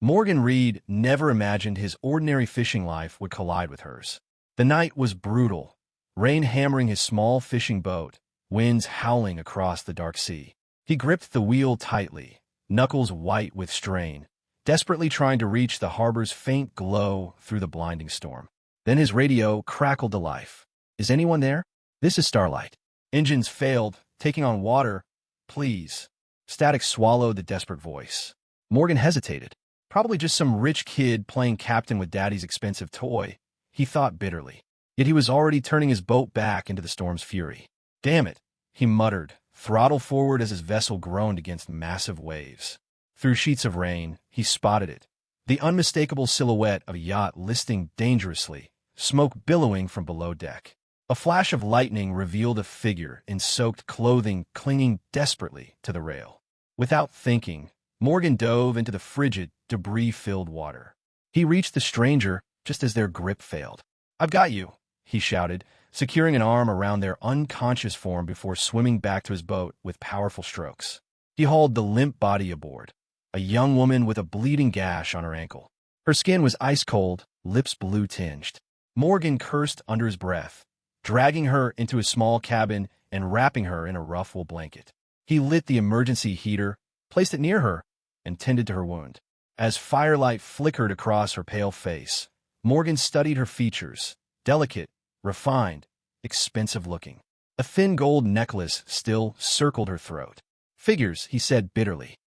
Morgan Reed never imagined his ordinary fishing life would collide with hers. The night was brutal, rain hammering his small fishing boat, winds howling across the dark sea. He gripped the wheel tightly, knuckles white with strain, desperately trying to reach the harbor's faint glow through the blinding storm. Then his radio crackled to life. "Is anyone there? This is Starlight. Engines failed, taking on water. Please." Static swallowed the desperate voice. Morgan hesitated. Probably just some rich kid playing captain with daddy's expensive toy, he thought bitterly. Yet he was already turning his boat back into the storm's fury. "Damn it," he muttered, throttle forward as his vessel groaned against massive waves. Through sheets of rain, he spotted it. The unmistakable silhouette of a yacht listing dangerously, smoke billowing from below deck. A flash of lightning revealed a figure in soaked clothing clinging desperately to the rail. Without thinking, Morgan dove into the frigid, debris-filled water. He reached the stranger just as their grip failed. "I've got you," he shouted, securing an arm around their unconscious form before swimming back to his boat with powerful strokes. He hauled the limp body aboard, a young woman with a bleeding gash on her ankle. Her skin was ice-cold, lips blue-tinged. Morgan cursed under his breath, dragging her into his small cabin and wrapping her in a rough wool blanket. He lit the emergency heater, placed it near her, and tended to her wound. As firelight flickered across her pale face, Morgan studied her features, delicate, refined, expensive-looking. A thin gold necklace still circled her throat. "Figures," he said bitterly.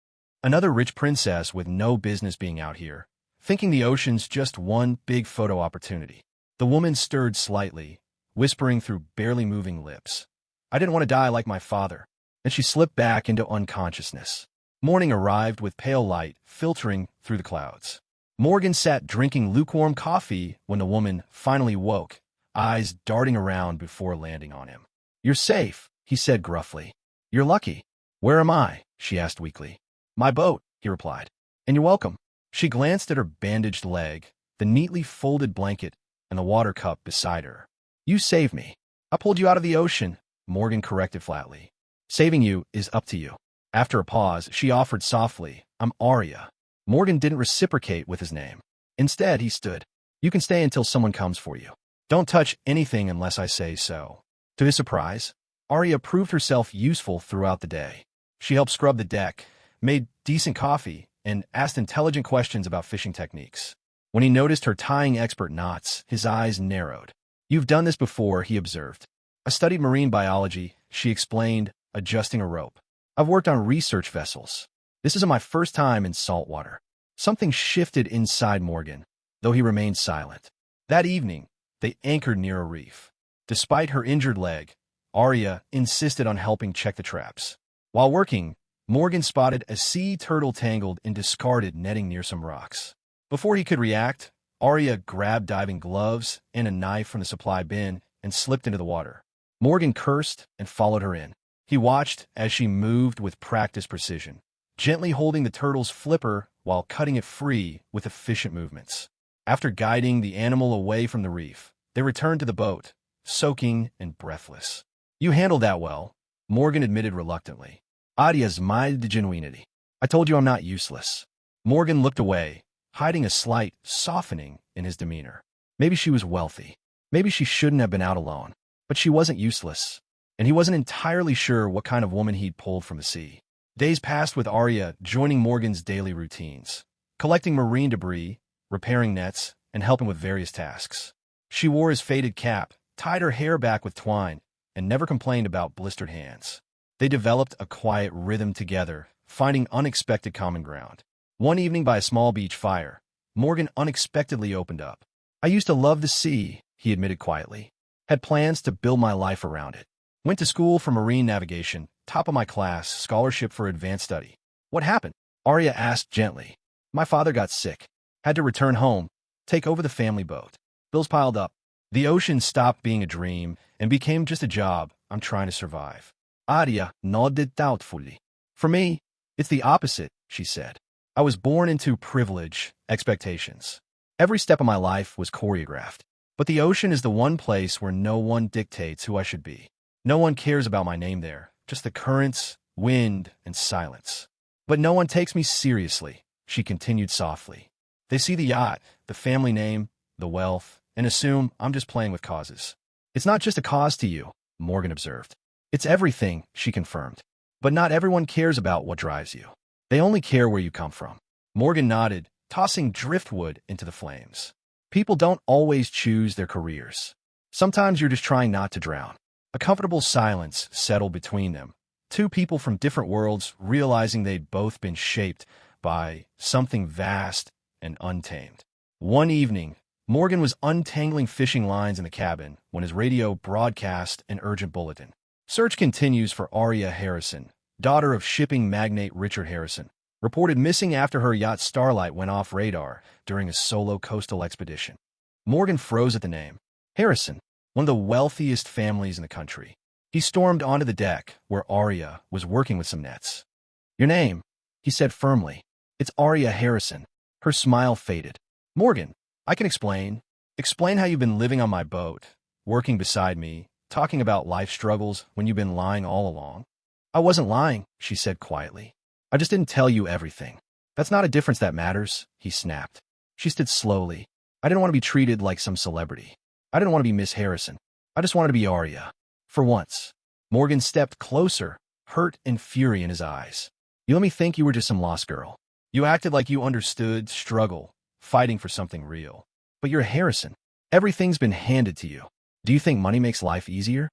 "Another rich princess with no business being out here, thinking the ocean's just one big photo opportunity." The woman stirred slightly, whispering through barely moving lips. "I didn't want to die like my father." And she slipped back into unconsciousness. Morning arrived with pale light filtering through the clouds. Morgan sat drinking lukewarm coffee when the woman finally woke, eyes darting around before landing on him. "You're safe," he said gruffly. "You're lucky." "Where am I?" she asked weakly. "My boat," he replied. "And you're welcome." She glanced at her bandaged leg, the neatly folded blanket, and the water cup beside her. "You saved me." "I pulled you out of the ocean," Morgan corrected flatly. "Saving you is up to you." After a pause, she offered softly, "I'm Aria." Morgan didn't reciprocate with his name. Instead, he stood. "You can stay until someone comes for you. Don't touch anything unless I say so." To his surprise, Aria proved herself useful throughout the day. She helped scrub the deck, made decent coffee, and asked intelligent questions about fishing techniques. When he noticed her tying expert knots, his eyes narrowed. "You've done this before," he observed. "I studied marine biology," she explained, adjusting a rope. "I've worked on research vessels. This isn't my first time in salt water." Something shifted inside Morgan, though he remained silent. That evening, they anchored near a reef. Despite her injured leg, Aria insisted on helping check the traps. While working, Morgan spotted a sea turtle tangled in discarded netting near some rocks. Before he could react, Aria grabbed diving gloves and a knife from the supply bin and slipped into the water. Morgan cursed and followed her in. He watched as she moved with practiced precision, gently holding the turtle's flipper while cutting it free with efficient movements. After guiding the animal away from the reef, they returned to the boat, soaking and breathless. "You handled that well," Morgan admitted reluctantly. "Adia's my genuinity. I told you I'm not useless." Morgan looked away, hiding a slight softening in his demeanor. Maybe she was wealthy. Maybe she shouldn't have been out alone. But she wasn't useless, and he wasn't entirely sure what kind of woman he'd pulled from the sea. Days passed with Aria joining Morgan's daily routines, collecting marine debris, repairing nets, and helping with various tasks. She wore his faded cap, tied her hair back with twine, and never complained about blistered hands. They developed a quiet rhythm together, finding unexpected common ground. One evening by a small beach fire, Morgan unexpectedly opened up. "I used to love the sea," he admitted quietly. "Had plans to build my life around it. Went to school for marine navigation, top of my class, scholarship for advanced study." "What happened?" Aria asked gently. "My father got sick. Had to return home, take over the family boat. Bills piled up. The ocean stopped being a dream and became just a job. I'm trying to survive." Aria nodded doubtfully. "For me, it's the opposite," she said. "I was born into privilege, expectations. Every step of my life was choreographed. But the ocean is the one place where no one dictates who I should be. No one cares about my name there, just the currents, wind, and silence. But no one takes me seriously," she continued softly. They see the yacht, the family name, the wealth, and assume I'm just playing with causes. It's not just a cause to you, Morgan observed. It's everything, she confirmed. But not everyone cares about what drives you. They only care where you come from. Morgan nodded, tossing driftwood into the flames. People don't always choose their careers. Sometimes you're just trying not to drown. A comfortable silence settled between them. Two people from different worlds realizing they'd both been shaped by something vast and untamed. One evening, Morgan was untangling fishing lines in the cabin when his radio broadcast an urgent bulletin. Search continues for Aria Harrison, daughter of shipping magnate Richard Harrison, reported missing after her yacht Starlight went off radar during a solo coastal expedition. Morgan froze at the name. Harrison, one of the wealthiest families in the country. He stormed onto the deck where Aria was working with some nets. Your name, he said firmly. It's Aria Harrison. Her smile faded. Morgan, I can explain. Explain how you've been living on my boat, working beside me, talking about life struggles when you've been lying all along. I wasn't lying, she said quietly. I just didn't tell you everything. That's not a difference that matters, he snapped. She stood slowly. I didn't want to be treated like some celebrity. I didn't want to be Miss Harrison. I just wanted to be Aria. For once. Morgan stepped closer, hurt and fury in his eyes. You let me think you were just some lost girl. You acted like you understood struggle, fighting for something real. But you're Harrison. Everything's been handed to you. Do you think money makes life easier?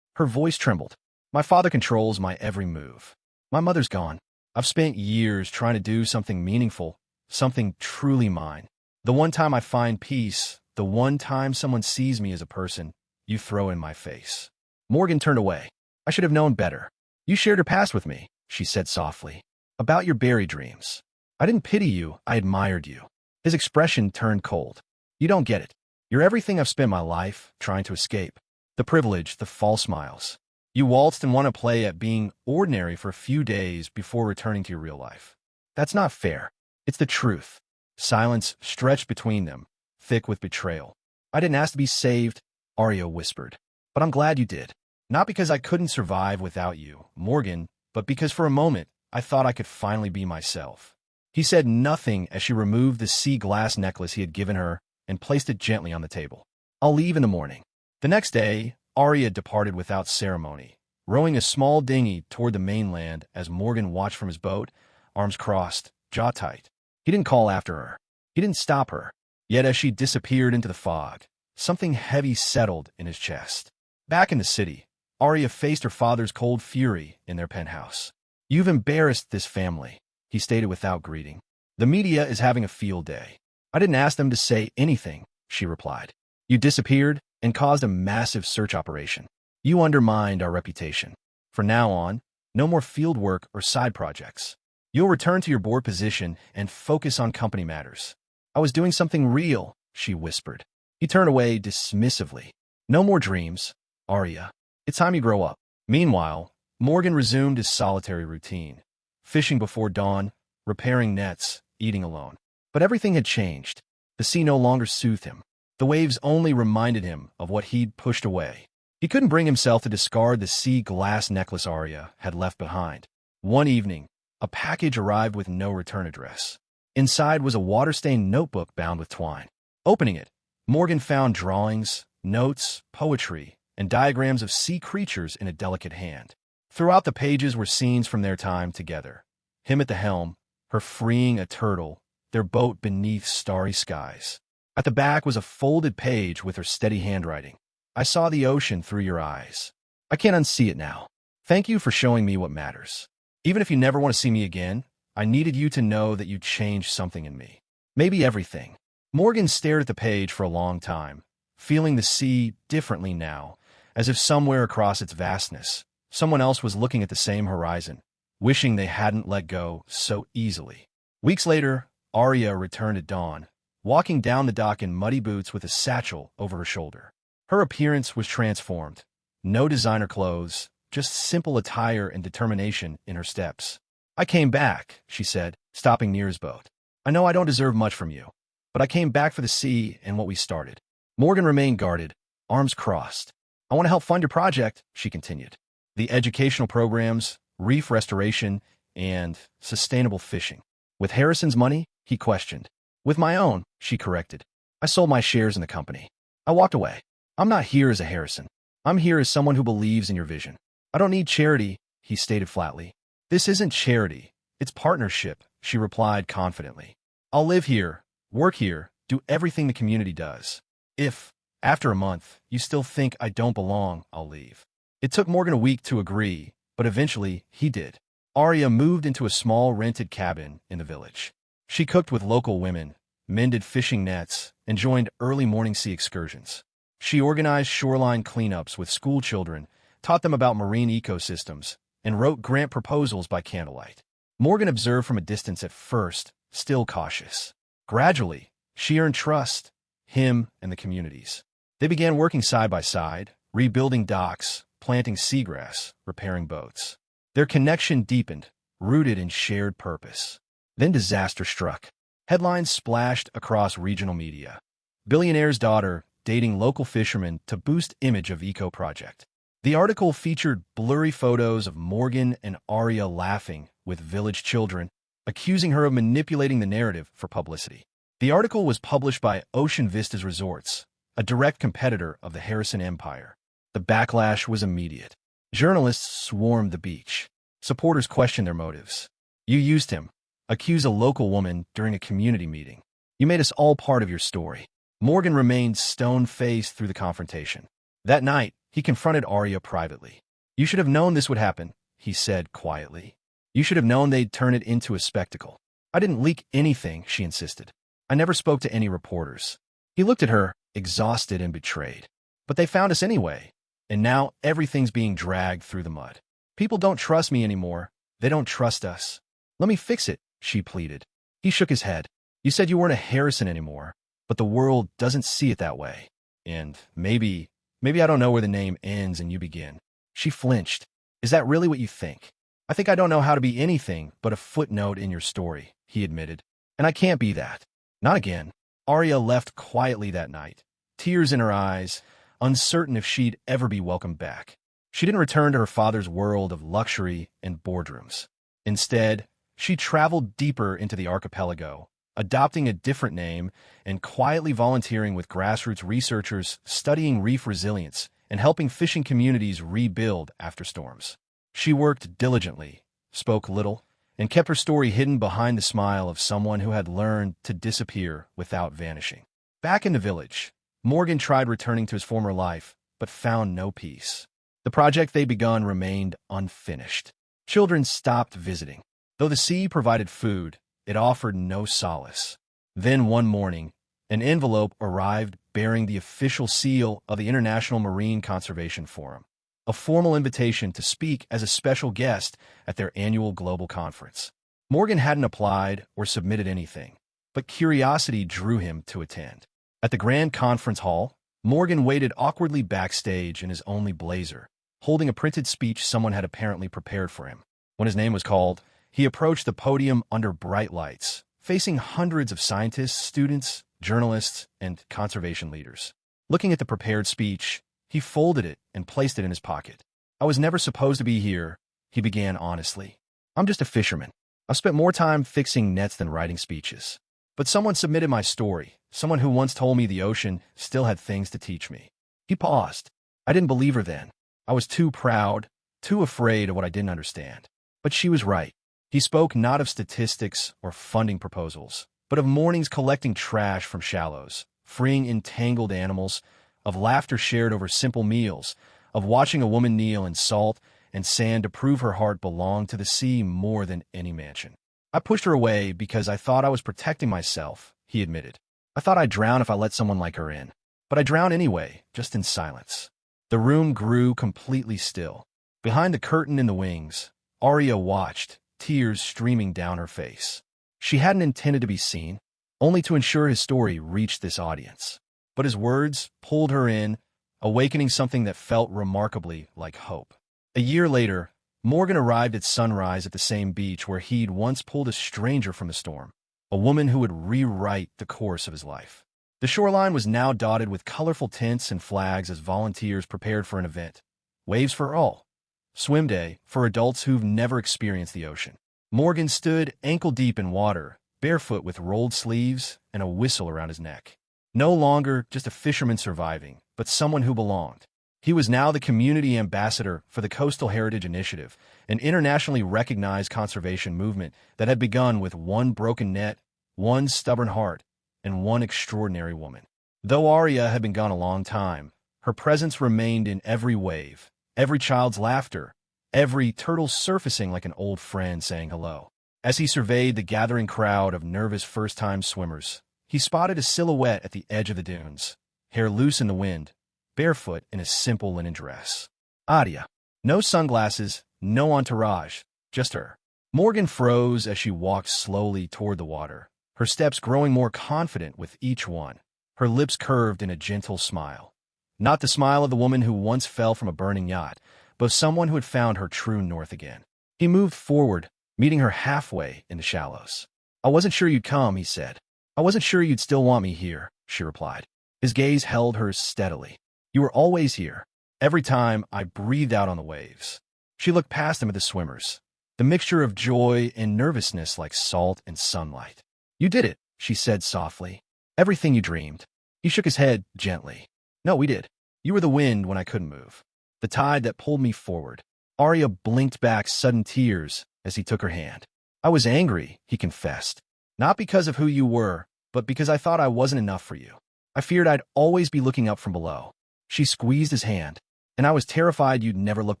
Her voice trembled. My father controls my every move. My mother's gone. I've spent years trying to do something meaningful, something truly mine. The one time I find peace, the one time someone sees me as a person, you throw in my face. Morgan turned away. I should have known better. You shared your past with me, she said softly. About your buried dreams. I didn't pity you, I admired you. His expression turned cold. You don't get it. You're everything I've spent my life trying to escape. The privilege, the false smiles. You waltzed and want to play at being ordinary for a few days before returning to your real life. That's not fair. It's the truth. Silence stretched between them, thick with betrayal. I didn't ask to be saved, Aria whispered. But I'm glad you did. Not because I couldn't survive without you, Morgan, but because for a moment, I thought I could finally be myself. He said nothing as she removed the sea glass necklace he had given her and placed it gently on the table. I'll leave in the morning. The next day, Aria departed without ceremony, rowing a small dinghy toward the mainland as Morgan watched from his boat, arms crossed, jaw tight. He didn't call after her. He didn't stop her. Yet as she disappeared into the fog, something heavy settled in his chest. Back in the city, Aria faced her father's cold fury in their penthouse. You've embarrassed this family, he stated without greeting. The media is having a field day. I didn't ask them to say anything, she replied. You disappeared and caused a massive search operation. You undermined our reputation. From now on, no more field work or side projects. You'll return to your board position and focus on company matters. I was doing something real, she whispered. He turned away dismissively. No more dreams, Aria. It's time you grow up. Meanwhile, Morgan resumed his solitary routine. Fishing before dawn, repairing nets, eating alone. But everything had changed. The sea no longer soothed him. The waves only reminded him of what he'd pushed away. He couldn't bring himself to discard the sea glass necklace Aria had left behind. One evening, a package arrived with no return address. Inside was a water-stained notebook bound with twine. Opening it, Morgan found drawings, notes, poetry, and diagrams of sea creatures in a delicate hand. Throughout the pages were scenes from their time together. Him at the helm, her freeing a turtle, their boat beneath starry skies. At the back was a folded page with her steady handwriting. I saw the ocean through your eyes. I can't unsee it now. Thank you for showing me what matters. Even if you never want to see me again, I needed you to know that you changed something in me. Maybe everything. Morgan stared at the page for a long time, feeling the sea differently now, as if somewhere across its vastness, someone else was looking at the same horizon, wishing they hadn't let go so easily. Weeks later, Aria returned at dawn, walking down the dock in muddy boots with a satchel over her shoulder. Her appearance was transformed. No designer clothes, just simple attire and determination in her steps. I came back, she said, stopping near his boat. I know I don't deserve much from you, but I came back for the sea and what we started. Morgan remained guarded, arms crossed. I want to help fund your project, she continued. The educational programs, reef restoration, and sustainable fishing. With Harrison's money, he questioned. With my own, she corrected. I sold my shares in the company. I walked away. I'm not here as a Harrison. I'm here as someone who believes in your vision. I don't need charity, he stated flatly. This isn't charity. It's partnership, she replied confidently. I'll live here, work here, do everything the community does. If, after a month, you still think I don't belong, I'll leave. It took Morgan a week to agree, but eventually he did. Arya moved into a small rented cabin in the village. She cooked with local women, mended fishing nets, and joined early morning sea excursions. She organized shoreline cleanups with school children, taught them about marine ecosystems, and wrote grant proposals by candlelight. Morgan observed from a distance at first, still cautious. Gradually, she earned trust, him and the communities. They began working side by side, rebuilding docks, planting seagrass, repairing boats. Their connection deepened, rooted in shared purpose. Then disaster struck. Headlines splashed across regional media. Billionaire's daughter dating local fishermen to boost image of eco project. The article featured blurry photos of Morgan and Arya laughing with village children, accusing her of manipulating the narrative for publicity. The article was published by Ocean Vistas Resorts, a direct competitor of the Harrison Empire. The backlash was immediate. Journalists swarmed the beach. Supporters questioned their motives. You used him, accused a local woman during a community meeting. You made us all part of your story. Morgan remained stone-faced through the confrontation. That night, he confronted Arya privately. You should have known this would happen, he said quietly. You should have known they'd turn it into a spectacle. I didn't leak anything, she insisted. I never spoke to any reporters. He looked at her, exhausted and betrayed. But they found us anyway, and now everything's being dragged through the mud. People don't trust me anymore. They don't trust us. Let me fix it, she pleaded. He shook his head. You said you weren't a Harrison anymore, but the world doesn't see it that way. And maybe I don't know where the name ends and you begin. She flinched. Is that really what you think? I think I don't know how to be anything but a footnote in your story, he admitted. And I can't be that. Not again. Arya left quietly that night, tears in her eyes, uncertain if she'd ever be welcomed back. She didn't return to her father's world of luxury and boardrooms. Instead, she traveled deeper into the archipelago, adopting a different name and quietly volunteering with grassroots researchers studying reef resilience and helping fishing communities rebuild after storms. She worked diligently, spoke little, and kept her story hidden behind the smile of someone who had learned to disappear without vanishing. Back in the village, Morgan tried returning to his former life, but found no peace. The project they begun remained unfinished. Children stopped visiting. Though the sea provided food, it offered no solace. Then one morning, an envelope arrived bearing the official seal of the International Marine Conservation Forum, a formal invitation to speak as a special guest at their annual global conference. Morgan hadn't applied or submitted anything, but curiosity drew him to attend. At the grand conference hall, Morgan waited awkwardly backstage in his only blazer, holding a printed speech someone had apparently prepared for him. When his name was called, he approached the podium under bright lights, facing hundreds of scientists, students, journalists, and conservation leaders. Looking at the prepared speech, he folded it and placed it in his pocket. I was never supposed to be here, he began honestly. I'm just a fisherman. I've spent more time fixing nets than writing speeches. But someone submitted my story, someone who once told me the ocean still had things to teach me. He paused. I didn't believe her then. I was too proud, too afraid of what I didn't understand. But she was right. He spoke not of statistics or funding proposals, but of mornings collecting trash from shallows, freeing entangled animals, of laughter shared over simple meals, of watching a woman kneel in salt and sand to prove her heart belonged to the sea more than any mansion. I pushed her away because I thought I was protecting myself, he admitted. I thought I'd drown if I let someone like her in. But I drowned anyway, just in silence. The room grew completely still. Behind the curtain in the wings, Arya watched, tears streaming down her face. She hadn't intended to be seen, only to ensure his story reached this audience. But his words pulled her in, awakening something that felt remarkably like hope. A year later, Morgan arrived at sunrise at the same beach where he'd once pulled a stranger from the storm, a woman who would rewrite the course of his life. The shoreline was now dotted with colorful tents and flags as volunteers prepared for an event. Waves for all. Swim day for adults who've never experienced the ocean. Morgan stood ankle-deep in water, barefoot with rolled sleeves and a whistle around his neck. No longer just a fisherman surviving, but someone who belonged. He was now the community ambassador for the Coastal Heritage Initiative, an internationally recognized conservation movement that had begun with one broken net, one stubborn heart, and one extraordinary woman. Though Arya had been gone a long time, her presence remained in every wave, every child's laughter, every turtle surfacing like an old friend saying hello. As he surveyed the gathering crowd of nervous first-time swimmers, he spotted a silhouette at the edge of the dunes, hair loose in the wind, barefoot in a simple linen dress. Arya. No sunglasses, no entourage, just her. Morgan froze as she walked slowly toward the water, her steps growing more confident with each one, her lips curved in a gentle smile. Not the smile of the woman who once fell from a burning yacht, but someone who had found her true north again. He moved forward, meeting her halfway in the shallows. "I wasn't sure you'd come," he said. "I wasn't sure you'd still want me here," she replied. His gaze held hers steadily. "You were always here, every time I breathed out on the waves." She looked past him at the swimmers, the mixture of joy and nervousness like salt and sunlight. "You did it," she said softly. "Everything you dreamed." He shook his head gently. "No, we did. You were the wind when I couldn't move, the tide that pulled me forward." Arya blinked back sudden tears as he took her hand. "I was angry," he confessed. "Not because of who you were, but because I thought I wasn't enough for you. I feared I'd always be looking up from below." She squeezed his hand. "And I was terrified you'd never look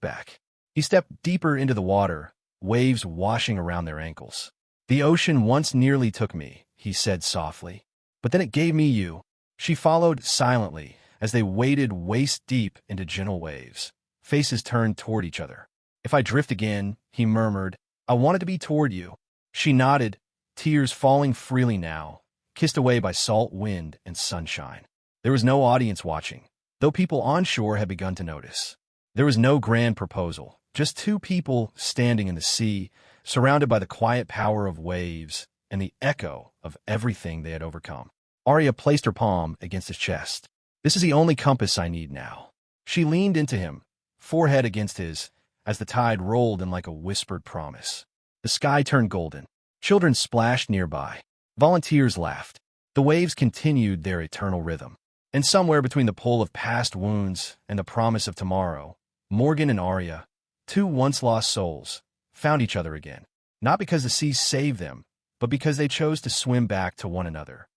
back." He stepped deeper into the water, waves washing around their ankles. "The ocean once nearly took me," he said softly. "But then it gave me you." She followed silently as they waded waist-deep into gentle waves, faces turned toward each other. "If I drift again," he murmured, "I want it to be toward you." She nodded, tears falling freely now, kissed away by salt wind and sunshine. There was no audience watching, though people on shore had begun to notice. There was no grand proposal, just two people standing in the sea, surrounded by the quiet power of waves and the echo of everything they had overcome. Arya placed her palm against his chest. "This is the only compass I need now." She leaned into him, forehead against his, as the tide rolled in like a whispered promise. The sky turned golden. Children splashed nearby. Volunteers laughed. The waves continued their eternal rhythm. And somewhere between the pull of past wounds and the promise of tomorrow, Morgan and Arya, two once-lost souls, found each other again. Not because the sea saved them, but because they chose to swim back to one another.